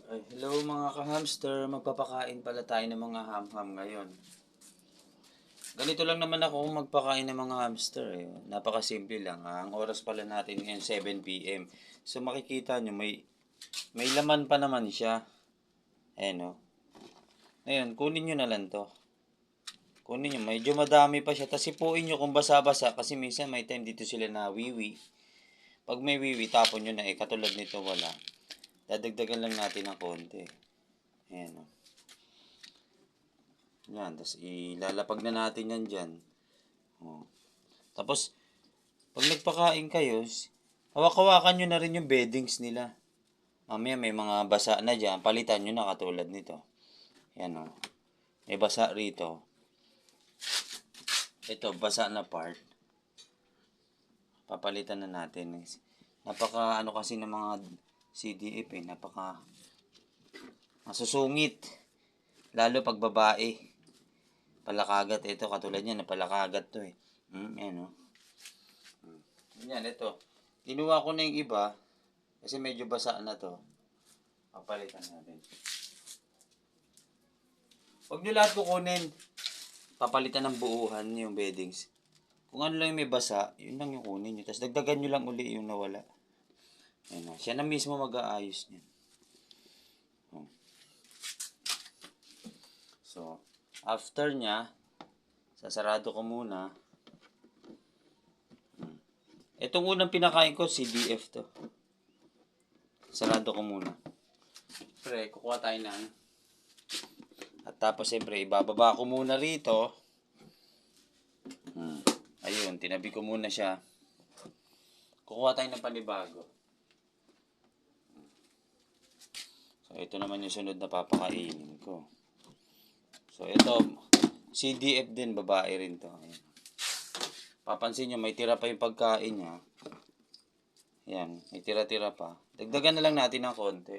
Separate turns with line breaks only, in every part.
Ay, hello mga ka-hamster, magpapakain pala tayo ng mga ham-ham ngayon. Ganito lang naman ako magpakain ng mga hamster eh. Napakasimple lang. Ang oras pala natin ngayon 7 p.m. So makikita nyo may laman pa naman siya. Ayan o. Ngayon, kunin nyo na lang to. Kunin nyo, medyo madami pa siya. Tapos ipuin nyo kung basa-basa kasi minsan may time dito sila na wiwi. Pag may wiwi, tapon nyo na eh. Katulad nito wala. Dadagdagan lang natin ng konti. Ayan o. Yan, tapos ilalapag na natin yan dyan. Oh. Tapos, pag nagpakain kayo, hawak-hawakan nyo na rin yung beddings nila. Mamaya may mga basa na dyan, palitan nyo na katulad nito. Yan o. May basa rito. Ito, basa na part. Papalitan na natin. Napaka ano kasi ng mga CDF eh, napaka masusungit. Lalo pag babae. Palakagat ito, katulad niyan, palakagat to eh. Yan o. Yan, ito. Kinuha ko na yung iba, kasi medyo basa na to. Papalitan natin. Huwag nyo lahat kukunin. Papalitan ng buuhan yung beddings. Kung ano lang yung may basa, yun lang yung kunin nyo. Tapos dagdagan nyo lang uli yung nawala. Yan o. Siya na mismo mag-aayos niyan. So, after nya, sasarado ko muna. Itong unang pinakain ko, CDF to. Sarado ko muna. Siyempre, kukuha tayo ng. At tapos, siyempre, ibababa ko muna rito. Ayun, tinabi ko muna siya. Kukuha tayo ng panibago. So, ito naman yung sunod na papakainin ko. So, ito, CDF din, babae rin to. Ayan. Papansin nyo, may tira pa yung pagkain niya. Yan, may tira-tira pa. Dagdagan na lang natin ng konti.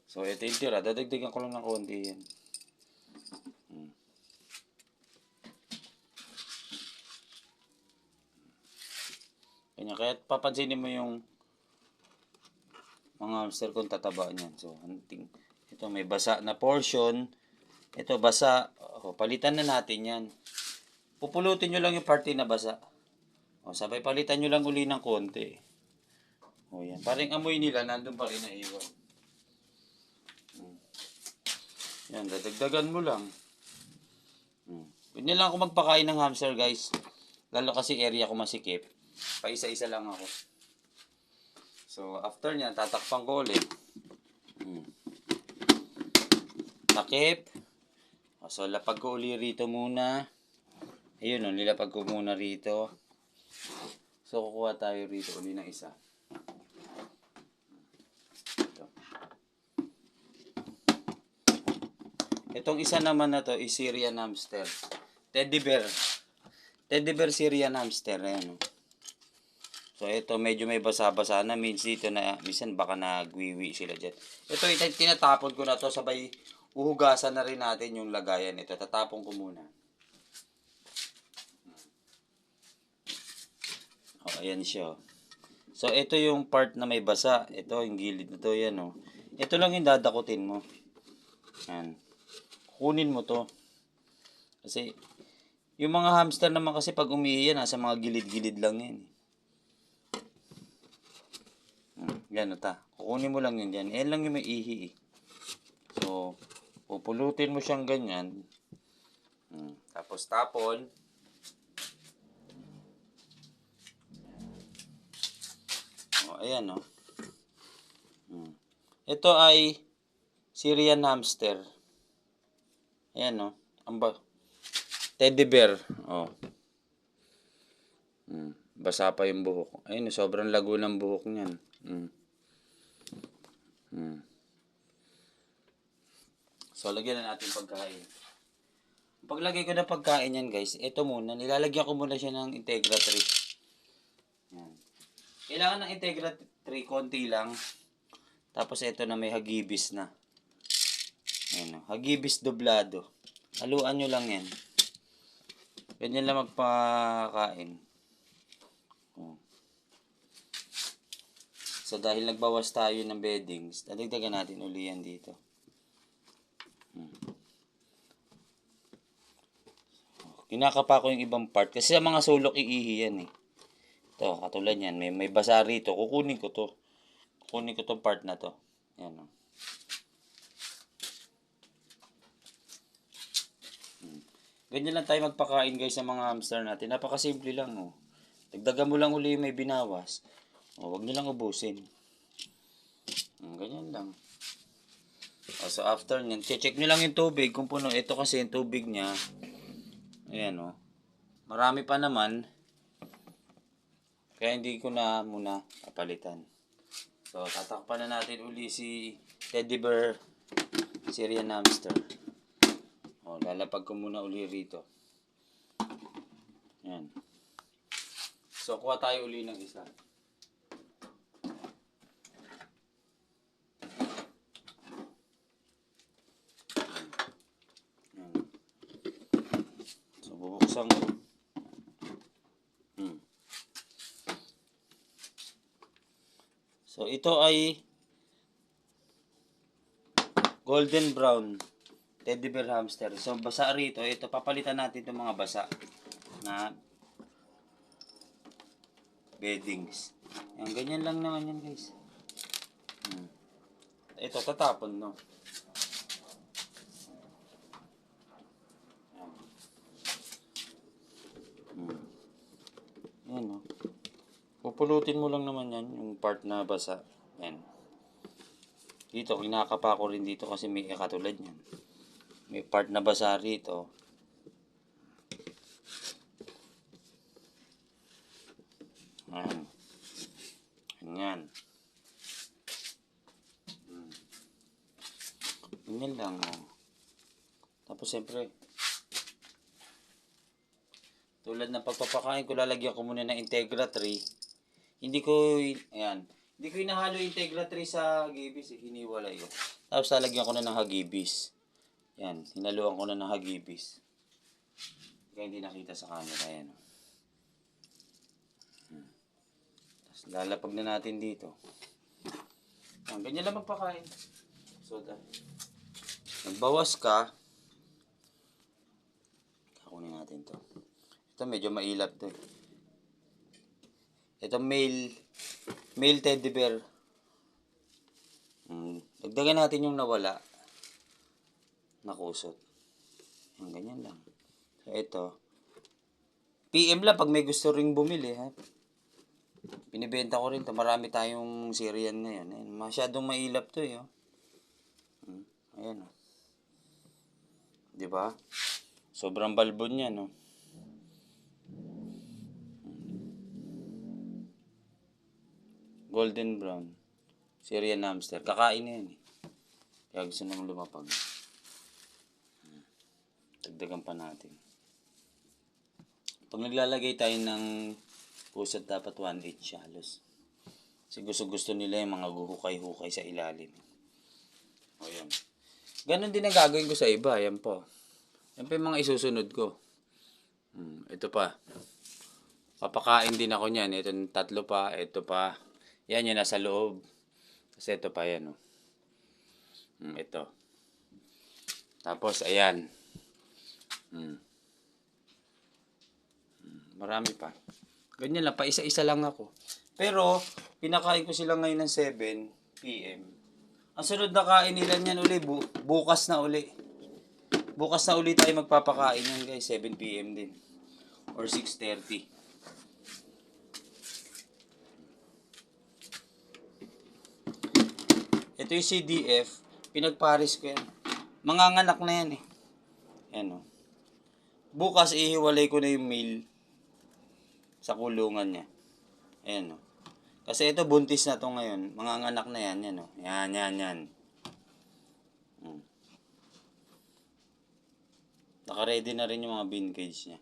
So, ito yung tira. Dadagdagan ko lang ng konti yan. Kanya, kaya papansinin mo yung mga hamster kung tataba niyan. So, ito may basa na portion. Ito basa. O, palitan na natin yan. Pupulutin nyo lang yung parte na basa. O, sabay palitan nyo lang uli ng konti. O, yan. Parang amoy nila, nandun pa rin na iwan. Yan, dadagdagan mo lang. Ganyan lang ako magpakain ng hamster, guys. Lalo kasi area ko masikip. Paisa-isa lang ako. So, after nyan, tatakpan ko ulit. Takip. So, lapag ko ulit rito muna. Ayun, no, nilapag ko muna rito. So, kukuha tayo rito ulit ng isa. Itong isa naman na to is Syrian hamster. Teddy bear. Teddy bear Syrian hamster. Ayan. So, ito medyo may basa-basa na. Means dito na, minsan baka nagwiwi sila dyan. Ito, tinatapon ko na to. Sabay, uhugasan na rin natin yung lagayan ito. Tatapon ko muna. Oh, ayan siya. So, ito yung part na may basa. Ito, yung gilid na to. Yan, oh. Ito lang yung dadakutin mo. Yan. Kunin mo to. Kasi, yung mga hamster naman kasi pag umiiyan, nasa mga gilid-gilid lang yan. Yan, ta. Kukunin mo lang yun dyan. Yan lang yung may ihi eh. So, pupulutin mo siyang ganyan. Tapos tapon. O, ayan o. Ito ay Syrian hamster. Ayan o. Teddy bear. O. Basa pa yung buhok. Ayun, sobrang lago ng buhok niyan. So, lagyan na natin pagkain. Paglagay ko ng pagkain yan, guys, ito muna, nilalagyan ko muna siya ng Integra 3. Yan. Kailangan ng Integra 3, konti lang. Tapos ito na may hagibis na. Ayan, hagibis doblado. Haluan nyo lang yan. Ganyan lang magpakain. So dahil nagbawas tayo ng beddings, dadagdagan natin uli yan dito. Kinakapa ko yung ibang part kasi sa mga sulok iihi yan eh. Ito, katulad yan, may basa rito. Kukunin ko to. Kukunin ko tong part na to. Yan o. Ganyan lang tayo magpakain guys sa mga hamster natin. Napakasimple lang oh. Dagdagan mo lang uli yung may binawas. O, wag nyo lang ubusin. Ganyan lang. O, so after nyan, check nyo lang yung tubig kung puno. Ito kasi yung tubig niya. Ayan o. Marami pa naman. Kaya hindi ko na muna kapalitan. So, tatakpan na natin uli si Teddy Bear Syrian Hamster. O, lalapag ko muna uli rito. Ayan. So, kuha tayo uli ng isa. Ayan. So, bubuksan ko. So, ito ay golden brown Teddy Bear Hamster. So, basa rito. Ito, papalitan natin itong mga basa na beddings. Yan, ganyan lang naman yan guys. Ito, tatapon no. Yan no. Pupulutin mo lang naman yan, yung part na basa. Yan. Dito, kinakapa ko rin dito kasi may katulad yan. May part na basa rito. Ayan. Ganyan. Ganyan lang. Oh. Tapos siyempre, tulad ng pagpapakain ko, lalagyan ko muna ng Integra 3. Hindi ko, ayan. Hindi ko inahalo yung Integra 3 sa hagibis. Hiniwalay ko. Tapos lalagyan ko na ng hagibis. Yan. Hinaluan ko na ng hagibis. Kaya hindi nakita sa camera. Ayan. Tapos lalapag na natin dito. Ayan. Ganyan lang magpakain. So, nagbawas ka. Kakunin natin to. Ito medyo mailap to. Ito male teddy bear. Dagdagan natin yung nawala. Nakusot. Yung ganyan lang. So ito. PM lang pag may gusto ring bumili ha. Binibenta ko rin to. Marami tayong Syrian na yan. Ayan. Masyadong mailap to eh. Oh. Ayan oh. Diba? Sobrang balbon yan oh. Golden brown. Syrian hamster. Kakain na yan eh. Kaya gusto naman lumapag. Dagdagan pa natin. Pag naglalagay tayo ng pusat, dapat 1/8 halos. Kasi gusto nila yung mga guhukay-hukay sa ilalim. O yan. Ganon din ang gagawin ko sa iba. Yan po. Yan pa yung mga isusunod ko. Ito pa. Papakain din ako niyan. Ito 3 pa. Ito pa. Yan yung nasa loob. Kasi ito pa yan. Oh. Ito. Tapos ayan. Marami pa. Ganyan lang. Pa isa-isa lang ako. Pero, pinakain ko sila ngayon ng 7 PM. Ang sunod na kain nila niyan uli, bukas na uli. Bukas na uli tayo magpapakain yan guys, 7 PM din. Or 6:30. Ito yung CDF, pinagparis ko yan. Manganganak na yan eh. Ayan o. Bukas ihiwalay ko na yung male sa kulungan niya. Ayan o. Kasi ito buntis na to ngayon. Manganganak na yan. Yan o. Yan. Naka-ready na rin yung mga bean cage niya.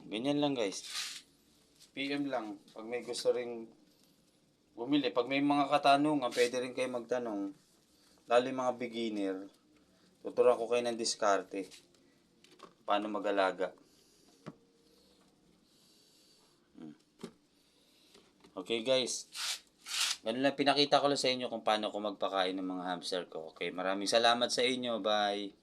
Ganyan lang guys. PM lang. Pag may gusto ring bumili. Pag may mga katanungan, pwede rin kayo magtanong. Lalo yung mga beginner. Tuturuan ko kayo ng diskarte. Paano mag-alaga. Okay guys, ganun lang pinakita ko lang sa inyo kung paano ko magpakain ng mga hamster ko. Okay, maraming salamat sa inyo. Bye.